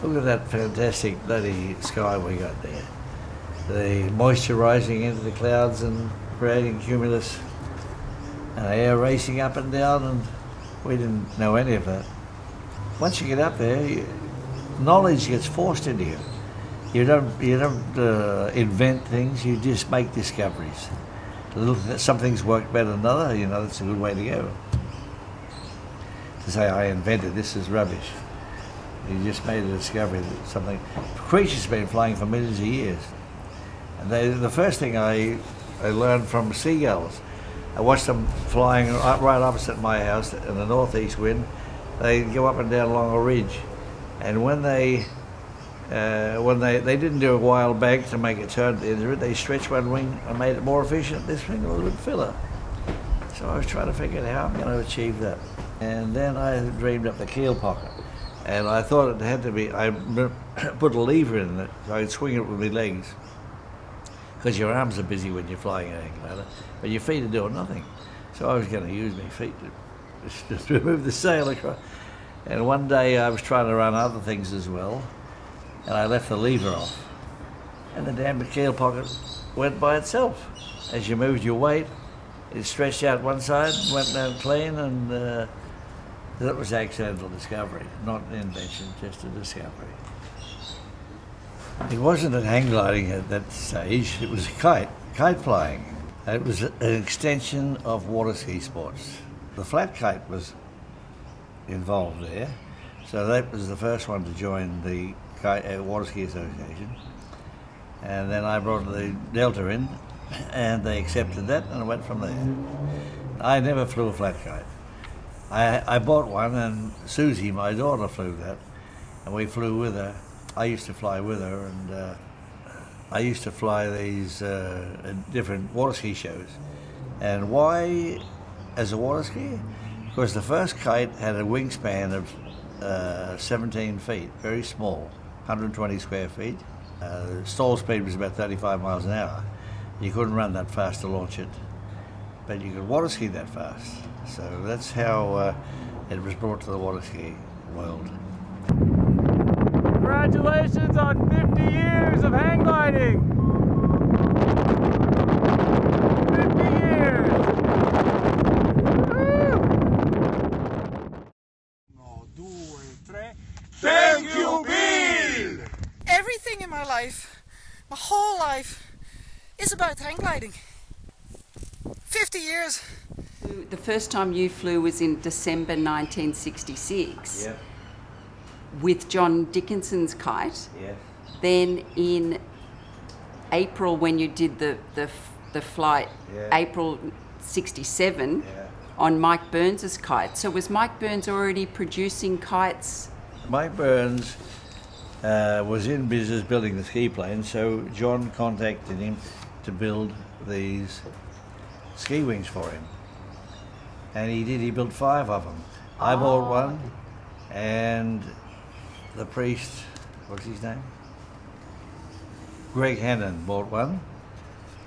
Look at that fantastic bloody sky we got there. The moisture rising into the clouds and creating cumulus, and air racing up and down, and we didn't know any of that. Once you get up there, knowledge gets forced into you. You don't invent things, you just make discoveries. Some things work better than others, that's a good way to go. To say, I invented this is rubbish. You just made a discovery that something. Creatures have been flying for millions of years. And the first thing I learned from seagulls, I watched them flying right opposite my house in the northeast wind. They go up and down along a ridge. And when they didn't do a wild bank to make it turn into it, they stretched one wing and made it more efficient. This wing a little bit filler. So I was trying to figure out how I'm going to achieve that. And then I dreamed up the keel pocket. And I thought it had to be, I put a lever in it so I could swing it with my legs. Because your arms are busy when you're flying a hang glider, but your feet are doing nothing. So I was going to use my feet to remove the sail across. And one day I was trying to run other things as well, and I left the lever off. And the damn keel pocket went by itself. As you moved your weight, it stretched out one side, went down clean, and that was accidental discovery, not an invention, just a discovery. It wasn't a hang gliding at that stage, it was kite flying. It was an extension of water ski sports. The flat kite was involved there, so that was the first one to join the Water Ski Association. And then I brought the Delta in, and they accepted that, and I went from there. I never flew a flat kite. I bought one, and Susie, my daughter, flew that, and we flew with her. I used to fly with her, and I used to fly these different water ski shows. And why as a water ski? Because the first kite had a wingspan of 17 feet, very small, 120 square feet. The stall speed was about 35 miles an hour. You couldn't run that fast to launch it, but you could water ski that fast. So that's how it was brought to the water ski world. Congratulations on 50 years of hang gliding! 50 years! No, 2, 3. Thank you, Bill! Everything in my life, my whole life, is about hang gliding. 50 years. The first time you flew was in December 1966. Yep. With John Dickinson's kite. Yes. Then in April, when you did the flight, Yeah. April 67, Yeah. on Mike Burns's kite. So was Mike Burns already producing kites? Mike Burns was in business building the ski planes, so John contacted him to build these ski wings for him. And he did, he built 5 of them. I bought one, and the priest, what's his name? Greg Hannon bought one,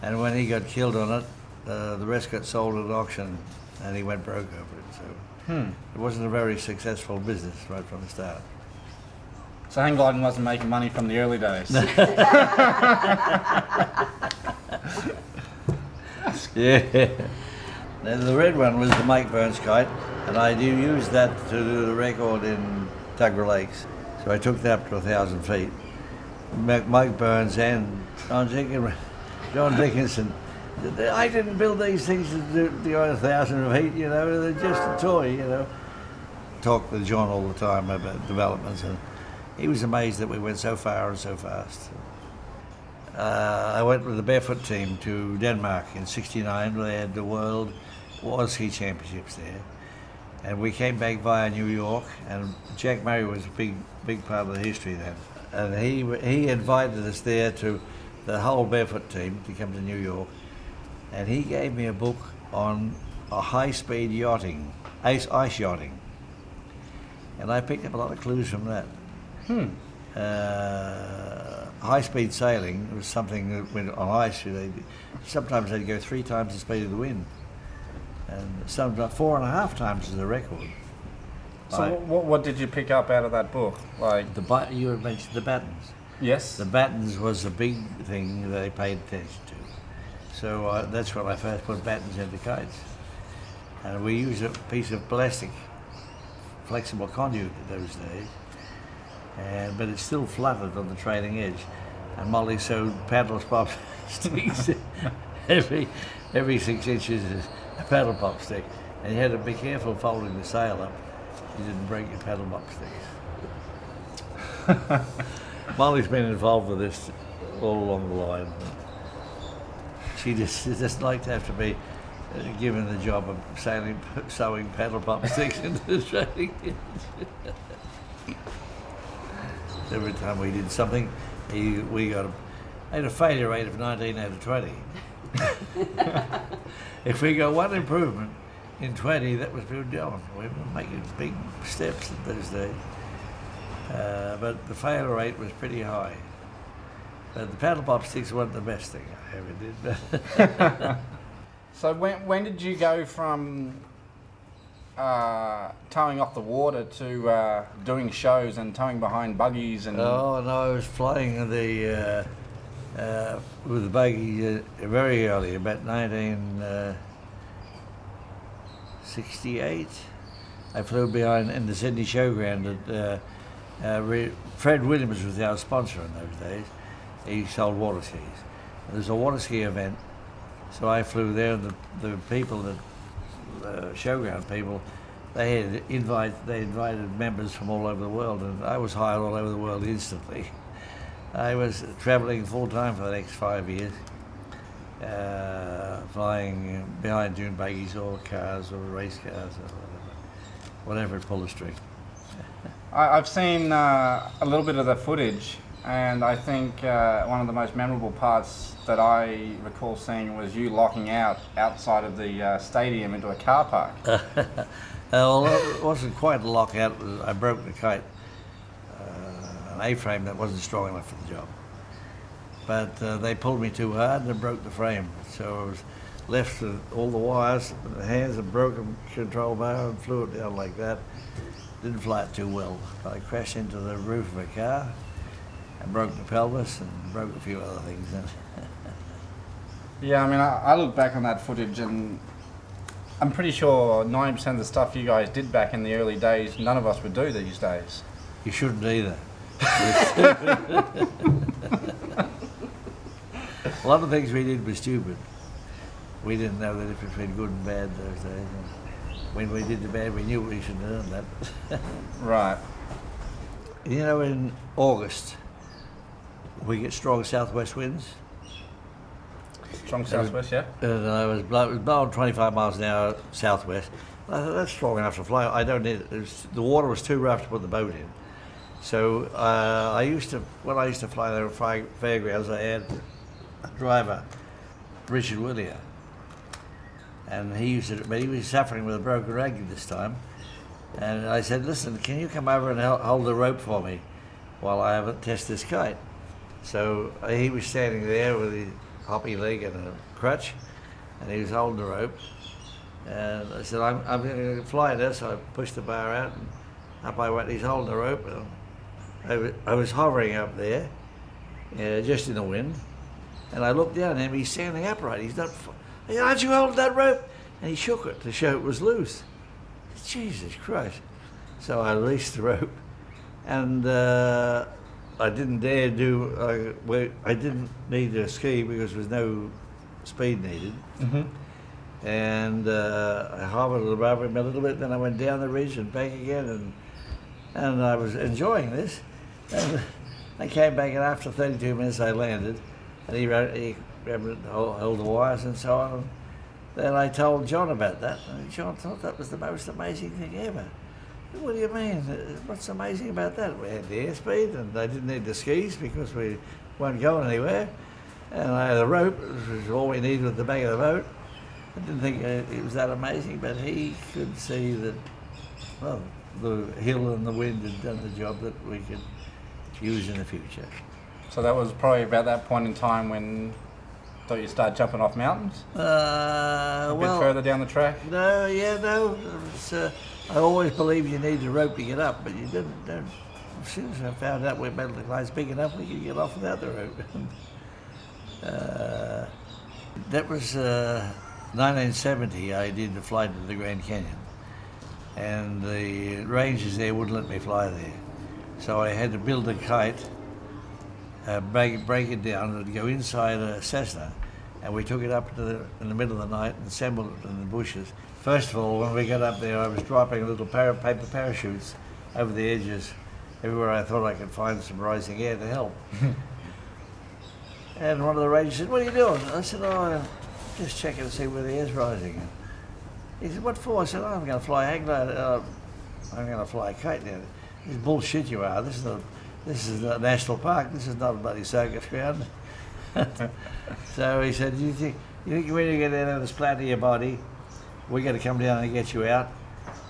and when he got killed on it, the rest got sold at auction, and he went broke over it. So it wasn't a very successful business right from the start. So hang gliding wasn't making money from the early days. Yeah. Now, the red one was the Mike Burns kite, and I do use that to do the record in Tuggerah Lakes. So I took that up to 1,000 feet. Mike Burns and John Dickinson. I didn't build these things to do 1,000 feet, they're just a toy, Talk with John all the time about developments, and he was amazed that we went so far and so fast. I went with the barefoot team to Denmark in '69, where they had the World Water Ski Championships there. And we came back via New York, and Jack Murray was a big part of the history then. And he invited us there to the whole barefoot team to come to New York. And he gave me a book on high-speed yachting, ice yachting. And I picked up a lot of clues from that. High-speed sailing was something that went on ice. Sometimes they'd go 3 times the speed of the wind, and sometimes 4.5 times is the record. So what did you pick up out of that book? Like, You had mentioned the battens. yes. The battens was a big thing they paid attention to. So that's when I first put battens into kites. And we used a piece of plastic, flexible conduit in those days, but it still fluttered on the trailing edge. And Molly sewed paddle pop sticks every 6 inches is a paddle pop stick. And you had to be careful folding the sail up. You didn't break your paddle pop sticks. Molly's been involved with this all along the line. She just liked to have to be given the job of sewing paddle pop sticks into the trailing edge. Every time we did something, we had a failure rate of 19 out of 20. If we got one improvement in 20, that was good going. We were making big steps in those days. But the failure rate was pretty high. But the paddle pop sticks weren't the best thing I ever did. So when did you go from towing off the water to doing shows and towing behind buggies and? Oh no, I was flying with the buggy very early, about 1968. I flew behind in the Sydney Showground at Fred Williams was our sponsor in those days. He sold water skis. There was a water ski event, so I flew there. And the people, the Showground people, they invited members from all over the world, and I was hired all over the world instantly. I was travelling full time for the next 5 years, flying behind dune buggies or cars or race cars or whatever pulled the string. I've seen a little bit of the footage, and I think one of the most memorable parts that I recall seeing was you locking outside of the stadium into a car park. Well, it wasn't quite a lockout. I broke the kite, an A-frame that wasn't strong enough for the job. But they pulled me too hard and it broke the frame. So I was left with all the wires, the hands, a broken control bar, and flew it down like that. Didn't fly it too well. I crashed into the roof of a car and broke the pelvis and broke a few other things. Yeah, I mean, I look back on that footage and I'm pretty sure 90% of the stuff you guys did back in the early days, none of us would do these days. You shouldn't either. A lot of things we did were stupid. We didn't know the difference between good and bad those days. When we did the bad, we knew we shouldn't have done that. Right. You know, in August, we get strong southwest winds. Strong southwest, yeah? And it was blowing 25 miles an hour southwest. I thought, that's strong enough to fly. I don't need it. The water was too rough to put the boat in. So when I used to fly there at fairgrounds, I had a driver, Richard Willier. And he was suffering with a broken leg this time. And I said, listen, can you come over and hold the rope for me while I have a test this kite? So he was standing there with his hoppy leg and a crutch, and he was holding the rope. And I said, I'm going to fly this. So I pushed the bar out, and up I went. He's holding the rope. And I was hovering up there, just in the wind. And I looked down at him. He's standing upright. He's not. I said, aren't you holding that rope? And he shook it to show it was loose. Jesus Christ. So I released the rope, and I didn't dare I didn't need a ski because there was no speed needed. Mm-hmm. And I hovered above him a little bit, then I went down the ridge and back again, and I was enjoying this. And I came back, and after 32 minutes I landed, and he grabbed it, held the wires and so on. Then I told John about that, and John thought that was the most amazing thing ever. What do you mean? What's amazing about that? We had the airspeed, and I didn't need the skis because we weren't going anywhere. And I had a rope, which was all we needed at the back of the boat. I didn't think it was that amazing, but he could see that, well, the hill and the wind had done the job that we could use in the future. So that was probably about that point in time when you started jumping off mountains? A bit further down the track? No. It was I always believed you need a rope to get up, but you didn't. As soon as I found out we're metal glide's big enough, we could get off without the rope. That was 1970. I did the flight to the Grand Canyon, and the rangers there wouldn't let me fly there. So I had to build a kite, break it down, and go inside a Cessna, and we took it up in the middle of the night and assembled it in the bushes. First of all, when we got up there, I was dropping little paper parachutes over the edges, everywhere I thought I could find some rising air to help. And one of the rangers said, "What are you doing?" I said, "Oh, I'm just checking to see where the air's rising." He said, "What for?" I said, "Oh, I'm going to fly hang gliding. I'm going to fly a kite now." This is bullshit you are. This is a national park. This is not a bloody circus ground. So he said, you think when you get out of this flat of your body, we got to come down and get you out,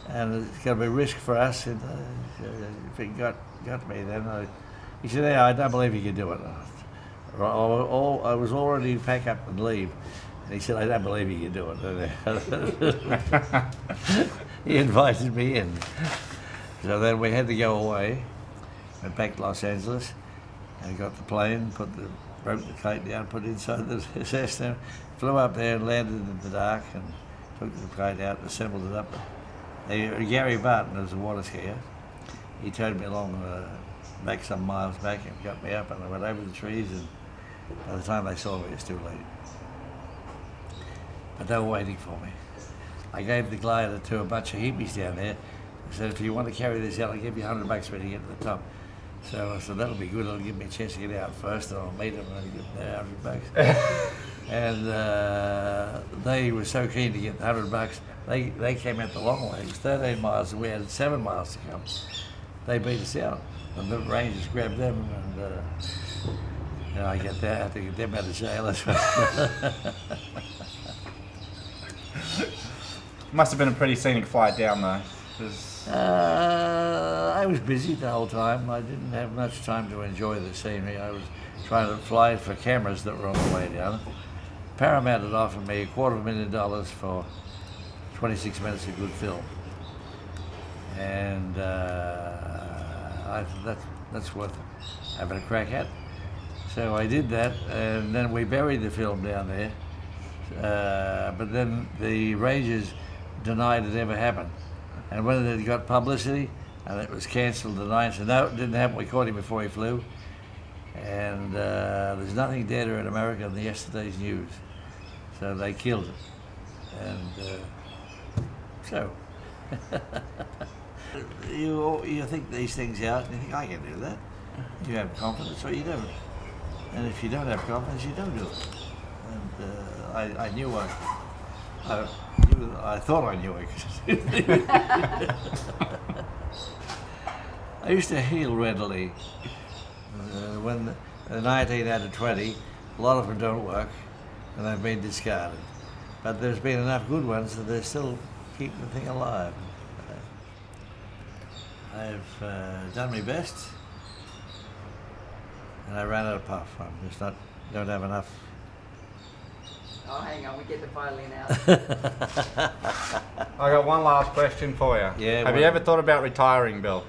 and it's going to be a risk for us. And if it got me, then he said, "Yeah, I don't believe you can do it." I was all ready to pack up and leave, and he said, "I don't believe you can do it." He invited me in. So then we had to go away, went back to Los Angeles, and got the plane, broke the kite down, put it inside the Cessna, flew up there and landed in the dark, and took the kite out and assembled it up. Gary Barton was a water skier. He towed me along back some miles back and got me up, and I went over the trees, and by the time they saw me, it was too late. But they were waiting for me. I gave the glider to a bunch of hippies down there. I said, "If you want to carry this out, I'll give you $100 when you get to the top." So I said, "That'll be good. It'll give me a chance to get out first, and I'll meet them and I'll give them $100. And they were so keen to get the $100. They came out the long way. It was 13 miles, and we had 7 miles to come. They beat us out, and the rangers grabbed them, and I had to get them out of jail as well. Must have been a pretty scenic flight down though. I was busy the whole time. I didn't have much time to enjoy the scenery. I was trying to fly for cameras that were on the way down. Paramount had offered me $250,000 for 26 minutes of good film, and I thought that's worth having a crack at. So I did that, and then we buried the film down there. But then the Rangers denied it ever happened. And when it got publicity, and it was cancelled tonight, so no, it didn't happen. We caught him before he flew. And there's nothing deader in America than yesterday's news. So they killed it. And so, you think these things out, and you think, "I can do that." You have confidence, or you don't. And if you don't have confidence, you don't do it. And I knew I thought I knew I could. I used to heal readily. When in 19 out of 20, a lot of them don't work, and they've been discarded. But there's been enough good ones that they still keep the thing alive. I've done my best, and I ran out of puff. I'm just don't have enough. Oh, hang on, we get the violin out. I got one last question for you. Yeah. Have you ever thought about retiring, Bill?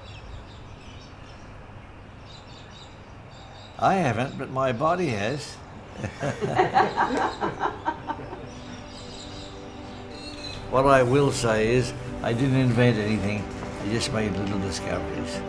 I haven't, but my body has. What I will say is, I didn't invent anything. I just made little discoveries.